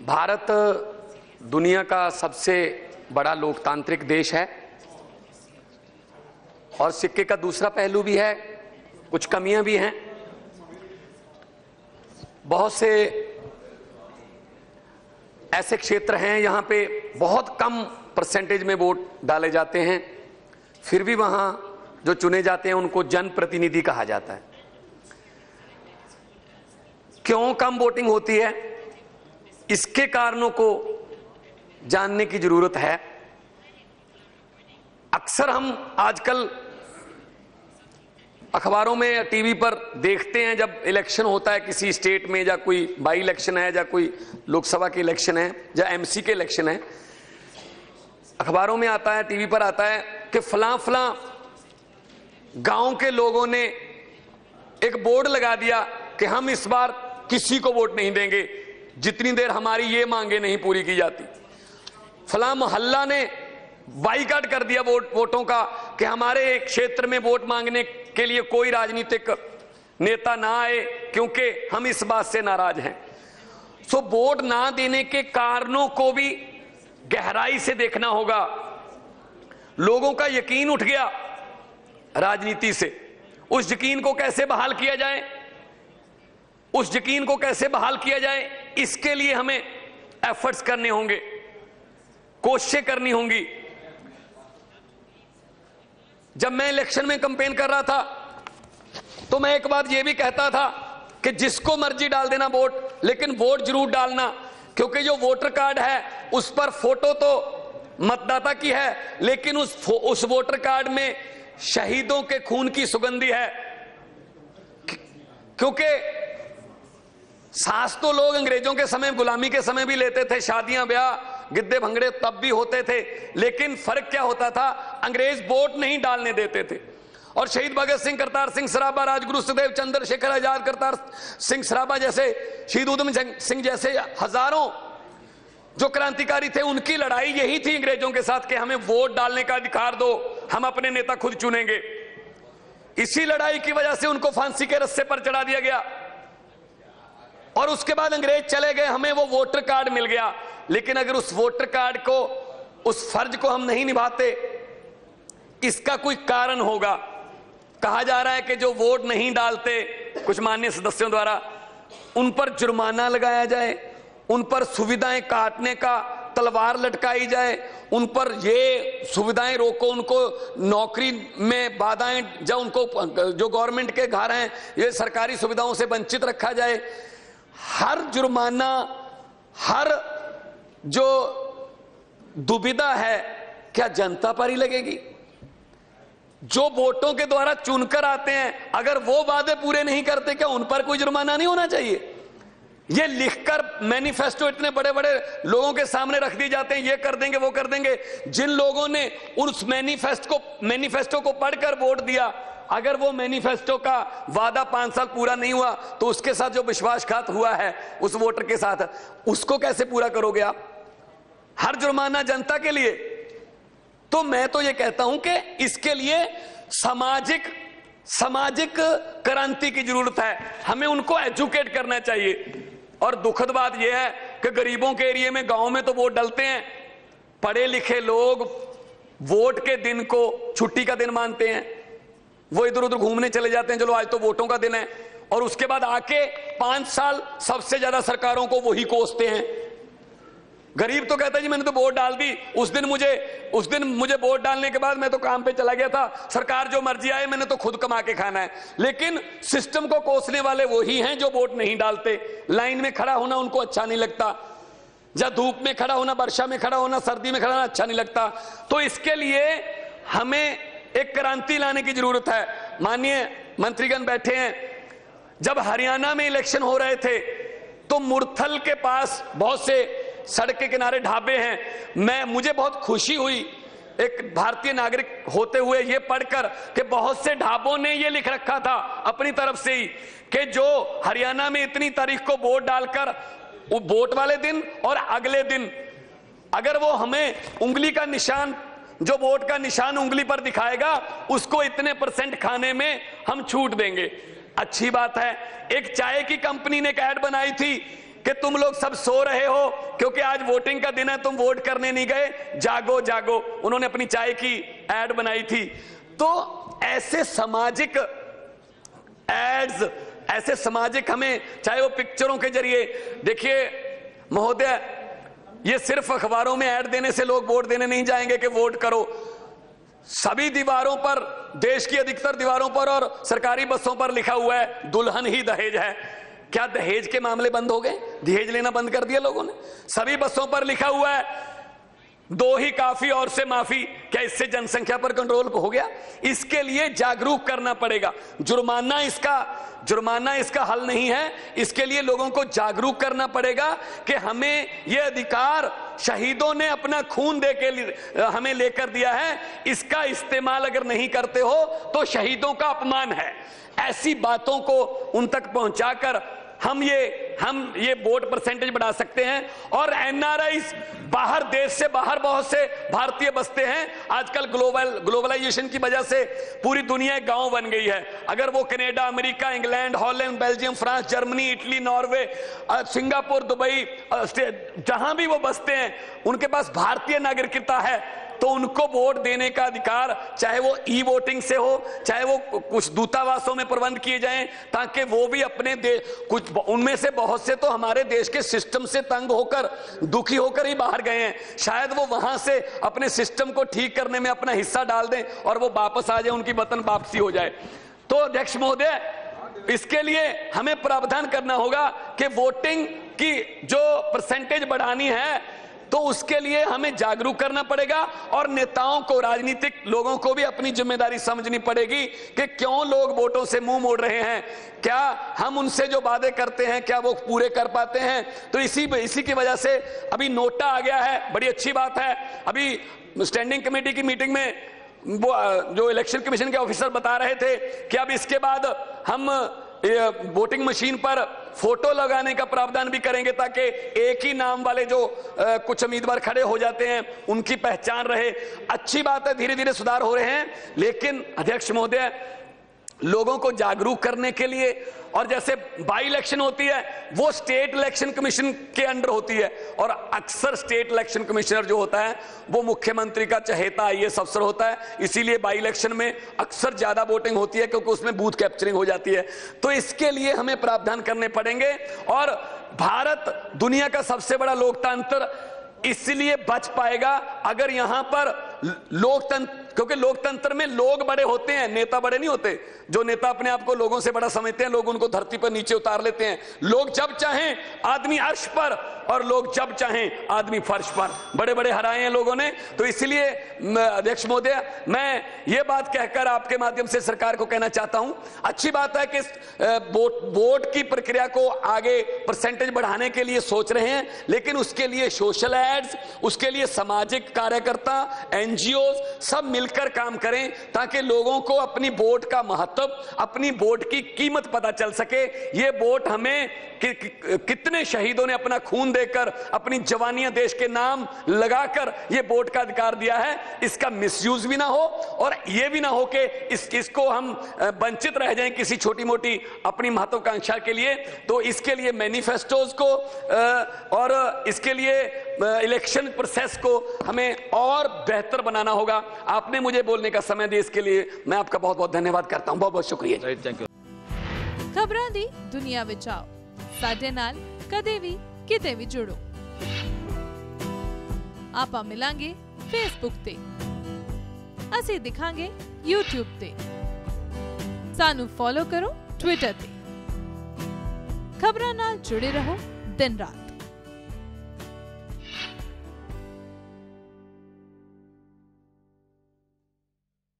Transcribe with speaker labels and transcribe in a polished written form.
Speaker 1: भारत दुनिया का सबसे बड़ा लोकतांत्रिक देश है और सिक्के का दूसरा पहलू भी है, कुछ कमियां भी हैं। बहुत से ऐसे क्षेत्र हैं यहां पे बहुत कम परसेंटेज में वोट डाले जाते हैं, फिर भी वहां जो चुने जाते हैं उनको जनप्रतिनिधि कहा जाता है। क्यों कम वोटिंग होती है, इसके कारणों को जानने की जरूरत है। अक्सर हम आजकल अखबारों में या टीवी पर देखते हैं, जब इलेक्शन होता है किसी स्टेट में, या कोई बाई इलेक्शन है, या कोई लोकसभा के इलेक्शन है, या एमसी के इलेक्शन है, अखबारों में आता है, टीवी पर आता है कि फलां फलां गांव के लोगों ने एक बोर्ड लगा दिया कि हम इस बार किसी को वोट नहीं देंगे जितनी देर हमारी ये मांगे नहीं पूरी की जाती। फलां मोहल्ला ने बाइकाट कर दिया वोटों का कि हमारे क्षेत्र में वोट मांगने के लिए कोई राजनीतिक नेता ना आए क्योंकि हम इस बात से नाराज हैं। सो वोट ना देने के कारणों को भी गहराई से देखना होगा। लोगों का यकीन उठ गया राजनीति से, उस यकीन को कैसे बहाल किया जाए, उस यकीन को कैसे बहाल किया जाए, इसके लिए हमें एफर्ट्स करने होंगे, कोशिशें करनी होंगी। जब मैं इलेक्शन में कैंपेन कर रहा था तो मैं एक बात यह भी कहता था कि जिसको मर्जी डाल देना वोट, लेकिन वोट जरूर डालना, क्योंकि जो वोटर कार्ड है उस पर फोटो तो मतदाता की है, लेकिन उस वोटर कार्ड में शहीदों के खून की सुगंधी है। क्योंकि सांस तो लोग अंग्रेजों के समय, गुलामी के समय भी लेते थे, शादियां ब्याह गिद्दे भंगड़े तब भी होते थे, लेकिन फर्क क्या होता था, अंग्रेज वोट नहीं डालने देते थे। और शहीद भगत सिंह, करतार सिंह सराभा, राजगुरु सुखदेव, चंद्रशेखर आजाद, करतार सिंह सराभा जैसे, शहीद उधम सिंह जैसे हजारों जो क्रांतिकारी थे, उनकी लड़ाई यही थी अंग्रेजों के साथ कि हमें वोट डालने का अधिकार दो, हम अपने नेता खुद चुनेंगे। इसी लड़ाई की वजह से उनको फांसी के रस्से पर चढ़ा दिया गया और उसके बाद अंग्रेज चले गए, हमें वो वोटर कार्ड मिल गया। लेकिन अगर उस वोटर कार्ड को, उस फर्ज को हम नहीं निभाते, इसका कोई कारण होगा। कहा जा रहा है कि जो वोट नहीं डालते कुछ माननीय सदस्यों द्वारा, उन पर जुर्माना लगाया जाए, उन पर सुविधाएं काटने का तलवार लटकाई जाए, उन पर ये सुविधाएं रोको, उनको नौकरी में बाधाएं, जब उनको जो गवर्नमेंट के घर हैं ये सरकारी सुविधाओं से वंचित रखा जाए। हर जुर्माना, हर जो दुविधा है, क्या जनता पर ही लगेगी? जो वोटों के द्वारा चुनकर आते हैं, अगर वो वादे पूरे नहीं करते, क्या उन पर कोई जुर्माना नहीं होना चाहिए? ये लिखकर मैनिफेस्टो इतने बड़े बड़े लोगों के सामने रख दिए जाते हैं, ये कर देंगे वो कर देंगे। जिन लोगों ने उस मैनिफेस्टो को पढ़कर वोट दिया, अगर वो मैनिफेस्टो का वादा 5 साल पूरा नहीं हुआ तो उसके साथ जो विश्वासघात हुआ है उस वोटर के साथ, उसको कैसे पूरा करोगे आप? हर जुर्माना जनता के लिए। तो मैं तो ये कहता हूं कि इसके लिए सामाजिक क्रांति की जरूरत है, हमें उनको एजुकेट करना चाहिए। और दुखद बात यह है कि गरीबों के एरिया में, गांव में तो वोट डलते हैं, पढ़े लिखे लोग वोट के दिन को छुट्टी का दिन मानते हैं, वो इधर उधर घूमने चले जाते हैं, चलो आज तो वोटों का दिन है, और उसके बाद आके 5 साल सबसे ज्यादा सरकारों को वही कोसते हैं। गरीब तो कहता है जी मैंने तो वोट डाल दी, उस दिन मुझे वोट डालने के बाद मैं तो काम पे चला गया था, सरकार जो मर्जी आए मैंने तो खुद कमा के खाना है। लेकिन सिस्टम को कोसने वाले वही हैं जो वोट नहीं डालते। लाइन में खड़ा होना उनको अच्छा नहीं लगता, या धूप में खड़ा होना, वर्षा में खड़ा होना, सर्दी में खड़ा होना अच्छा नहीं लगता। तो इसके लिए हमें एक क्रांति लाने की जरूरत है। माननीय मंत्रीगण बैठे हैं, जब हरियाणा में इलेक्शन हो रहे थे तो मुरथल के पास बहुत से सड़क के किनारे ढाबे हैं। मुझे बहुत खुशी हुई एक भारतीय नागरिक होते हुए ये पढ़कर कि बहुत से ढाबों ने ये लिख रखा था अपनी तरफ से ही कि जो हरियाणा में इतनी तारीख को वोट डालकर, वो वोट वाले दिन और अगले दिन, अगर वो हमें उंगली का निशान, जो वोट का निशान उंगली पर दिखाएगा, उसको इतने % खाने में हम छूट देंगे। अच्छी बात है। एक चाय की कंपनी ने एक ऐड बनाई थी कि तुम लोग सब सो रहे हो क्योंकि आज वोटिंग का दिन है, तुम वोट करने नहीं गए, जागो जागो। उन्होंने अपनी चाय की एड बनाई थी। तो ऐसे सामाजिक एड्स, ऐसे सामाजिक, हमें चाहे वो पिक्चरों के जरिए, देखिए महोदय, ये सिर्फ अखबारों में ऐड देने से लोग वोट देने नहीं जाएंगे कि वोट करो। सभी दीवारों पर, देश की अधिकतर दीवारों पर और सरकारी बसों पर लिखा हुआ है दुल्हन ही दहेज है। क्या दहेज के मामले बंद हो गए? दहेज लेना बंद कर दिया लोगों ने? सभी बसों पर लिखा हुआ है दो ही काफी और से माफी। क्या इससे जनसंख्या पर कंट्रोल हो गया? इसके लिए जागरूक करना पड़ेगा। जुर्माना इसका हल नहीं है। इसके लिए लोगों को जागरूक करना पड़ेगा कि हमें यह अधिकार शहीदों ने अपना खून दे के हमें लेकर दिया है, इसका इस्तेमाल अगर नहीं करते हो तो शहीदों का अपमान है। ऐसी बातों को उन तक पहुंचाकर हम ये वोट परसेंटेज बढ़ा सकते हैं। और एनआरआईज, बाहर, देश से बाहर बहुत से भारतीय बसते हैं। आजकल ग्लोबलाइजेशन की वजह से पूरी दुनिया एक गांव बन गई है। अगर वो Canada, America, England, Holland, Belgium, France, Germany, Italy, Norway, Singapore, Dubai, जहां भी वो बसते हैं, उनके पास भारतीय नागरिकता है, तो उनको वोट देने का अधिकार, चाहे वो ई वोटिंग से हो, चाहे वो कुछ दूतावासों में प्रबंध किए जाएं, ताकि वो भी अपने कुछ, उनमें से बहुत से तो हमारे देश के सिस्टम से तंग होकर, दुखी होकर ही बाहर गए हैं। शायद वो वहां से अपने सिस्टम को ठीक करने में अपना हिस्सा डाल दें और वो वापस आ जाए, उनकी वतन वापसी हो जाए। तो अध्यक्ष महोदय, इसके लिए हमें प्रावधान करना होगा कि वोटिंग की जो परसेंटेज बढ़ानी है, तो उसके लिए हमें जागरूक करना पड़ेगा और नेताओं को, राजनीतिक लोगों को भी अपनी जिम्मेदारी समझनी पड़ेगी कि क्यों लोग वोटों से मुंह मोड़ रहे हैं। क्या हम उनसे जो वादे करते हैं क्या वो पूरे कर पाते हैं? तो इसी की वजह से अभी नोटा आ गया है, बड़ी अच्छी बात है। अभी स्टैंडिंग कमेटी की मीटिंग में वो जो इलेक्शन कमीशन के ऑफिसर बता रहे थे कि अब इसके बाद हम वोटिंग मशीन पर फोटो लगाने का प्रावधान भी करेंगे, ताकि एक ही नाम वाले जो कुछ उम्मीदवार खड़े हो जाते हैं उनकी पहचान रहे। अच्छी बात है, धीरे धीरे सुधार हो रहे हैं। लेकिन अध्यक्ष महोदय, लोगों को जागरूक करने के लिए, और जैसे बाई इलेक्शन होती है वो स्टेट इलेक्शन कमीशन के अंडर होती है, और अक्सर स्टेट इलेक्शन कमिश्नर जो होता है वो मुख्यमंत्री का चहेता आईएएस अफसर होता है। इसीलिए बाई इलेक्शन में अक्सर ज्यादा वोटिंग होती है, क्योंकि उसमें बूथ कैप्चरिंग हो जाती है। तो इसके लिए हमें प्रावधान करने पड़ेंगे। और भारत दुनिया का सबसे बड़ा लोकतंत्र इसलिए बच पाएगा अगर यहां पर लोकतंत्र, क्योंकि लोकतंत्र में लोग बड़े होते हैं, नेता बड़े नहीं होते। जो नेता अपने आप को लोगों से बड़ा समझते हैं, लोग उनको धरती पर नीचे उतार लेते हैं। लोग जब चाहें आदमी अर्श पर, और लोग जब चाहें आदमी फर्श पर। बड़े बड़े हराए हैं लोगों ने। तो इसलिए अध्यक्ष महोदय, मैं ये बात कहकर आपके माध्यम से सरकार को कहना चाहता हूं, अच्छी बात है कि वोट की प्रक्रिया को आगे परसेंटेज बढ़ाने के लिए सोच रहे हैं, लेकिन उसके लिए सोशल एड्स, उसके लिए सामाजिक कार्यकर्ता, एनजीओ सब मिलकर काम करें, ताकि लोगों को अपनी वोट का महत्व, अपनी वोट की कीमत पता चल सके। ये वोट हमें कितने शहीदों ने अपना खून देकर, अपनी जवानियां देश के नाम लगाकर ये वोट का अधिकार दिया है, इसका मिसयूज भी ना हो, और ये भी ना हो कि इसको हम वंचित रह जाएं किसी छोटी मोटी अपनी महत्वाकांक्षा के लिए। तो इसके लिए मैनिफेस्टोज को और इसके लिए इलेक्शन प्रोसेस को हमें और बेहतर बनाना होगा। आपने मुझे बोलने का समय दिया, इसके लिए मैं आपका बहुत बहुत धन्यवाद करता हूं। बहुत बहुत शुक्रिया।
Speaker 2: Thank you.
Speaker 3: खबरां दी दुनिया विच आओ, साडे नाल कदे भी किते भी जुड़ो। आपां मिलांगे फेसबुक ते, असीं दिखांगे यूट्यूब ते, सानू फॉलो करो ट्विटर ते। खबरां नाल जुड़े रहो दिन रात।